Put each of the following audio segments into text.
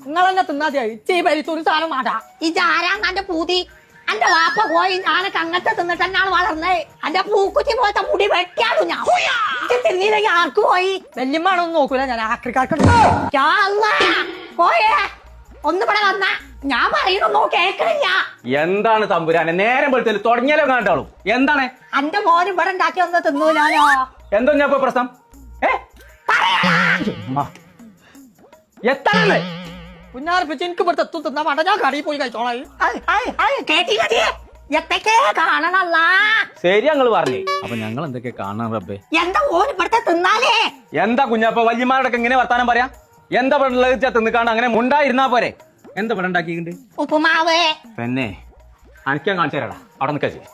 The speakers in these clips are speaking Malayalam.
നിങ്ങളെന്നെ തിന്നാതിയായി ചീ പരിത്തൊരു സാധനം മാടാ ഇതാരാ എന്റെ പൂതി എന്റെ വാപ്പ പോയി ഞാനൊക്കെ അങ്ങനത്തെ തിന്നിട്ട് തന്നെയാണ് വളർന്നേ എന്റെ പൂക്കുറ്റി പോലത്തെ മുടി വെട്ടിയാണു ഞാൻ തിന്നില്ലെങ്കിൽ ആർക്ക് പോയി വല്യമ്മാണൊന്നും നോക്കൂല ഞാൻ ആക്രിക്കാർക്ക് പോയേ ഒന്നിവിടെ വന്ന ഞാൻ പറയുന്നു കേക്കണില്ല. എന്താണ് തമ്പുരാനെ നേരം വെളുത്തല് തുടങ്ങിയാലോ കണ്ടാളും എന്താണ് എന്റെ മോന് ഇവിടെ ഉണ്ടാക്കി ഒന്ന് തിന്നൂലാലോ. എന്തോ ഞാൻ ഇപ്പൊ പ്രശ്നം എത്താണല്ലേ കുഞ്ഞാർപ്പിച്ച് എനിക്ക് ഇവിടുത്തെ എത്തും തിന്നാ വേണ്ട ഞാൻ കടയിൽ പോയി കഴിച്ചോളാം. കേട്ടില്ലേ എത്തൊക്കെ കാണണല്ല ശരി ഞങ്ങൾ പറഞ്ഞേ അപ്പൊ ഞങ്ങൾ എന്തൊക്കെ കാണാൻ റബ്ബേ. എന്താ ഓന് ഇവിടുത്തെ തിന്നാലേ എന്താ കുഞ്ഞപ്പ വല്യമാരോടൊക്കെ ഇങ്ങനെ വർത്താനം പറയാ എന്താ പെണ്ണുള്ളത് തിന്നിക്കാണ്ട് അങ്ങനെ മുണ്ടായിരുന്നാ പോരെ എന്താ പെണ്ണ ഉണ്ടാക്കിയിട്ടുണ്ട് ഉപ്പുമാവ് പിന്നെ അനക്കാൻ കാണിച്ചു തരാടാ അവിടെ നിൽക്കാ ചെയ്യും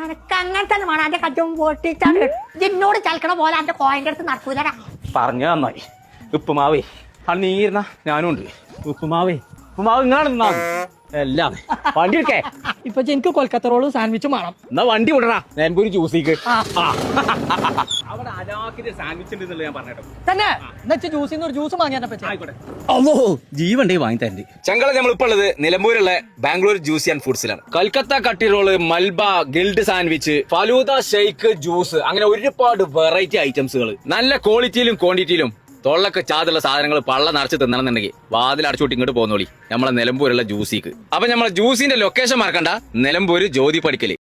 എനക്ക് അങ്ങനെ തന്നെ വേണം എന്റെ കറ്റും പൊട്ടിച്ചാണ് എന്നോട് ചലക്കണ പോലെ എന്റെ കോയന്റെ അടുത്ത് നടക്കൂലടാ. പറഞ്ഞു നന്നായി ഉപ്പുമാവേ അത് നീരുന്ന ഞാനും ഉണ്ട് ഉപ്പുമാവേ ഉപ്പുമാവ് ഇങ്ങാണ് നിന്നാ എല്ലാം വണ്ടി എടുക്കേ ഇപ്പൊ എനിക്ക് കൊൽക്കത്ത റോളും സാൻഡ്വിച്ചും വേണം. എന്നാ വണ്ടി വിടറാ നെൻപൂരി ജ്യൂസിക്ക് അവിടെ അലാക്കിന്റെ സാൻഡ്വിച്ച് ഉണ്ട് ഞാൻ പറഞ്ഞോ തന്നെ എന്നുവെച്ച് ജ്യൂസിന്ന് ഒരു ജ്യൂസ് വാങ്ങിയാ പറ്റി ആയിക്കോട്ടെ അല്ലോ ജീവണ്ടേ വാങ്ങി തരണ്ട് ചെങ്കള നമ്മളിപ്പോ ഉള്ളത് നിലമ്പൂരുള്ള ബാംഗ്ലൂർ ജ്യൂസി ആൻഡ് ഫുഡ്സിലാണ്. കൽക്കത്ത കട്ടി റോള് മൽബ grilled sandwich falooda shake juice അങ്ങനെ ഒരുപാട് വെറൈറ്റി ഐറ്റംസുകൾ നല്ല ക്വാളിറ്റിയിലും ക്വാണ്ടിറ്റിയിലും തൊള്ളൊക്കെ ചാതുള്ള സാധനങ്ങൾ പള്ള നിറച്ച് തിന്നണമെന്നുണ്ടെങ്കിൽ വാതിൽ അടച്ചോട്ട് ഇങ്ങോട്ട് പോന്നോളി നമ്മളെ നിലമ്പൂരുള്ള ജ്യൂസിക്ക്. അപ്പൊ നമ്മളെ ജ്യൂസിന്റെ ലൊക്കേഷൻ മറക്കണ്ട, നിലമ്പൂര് ജ്യോതി പടിക്കല്.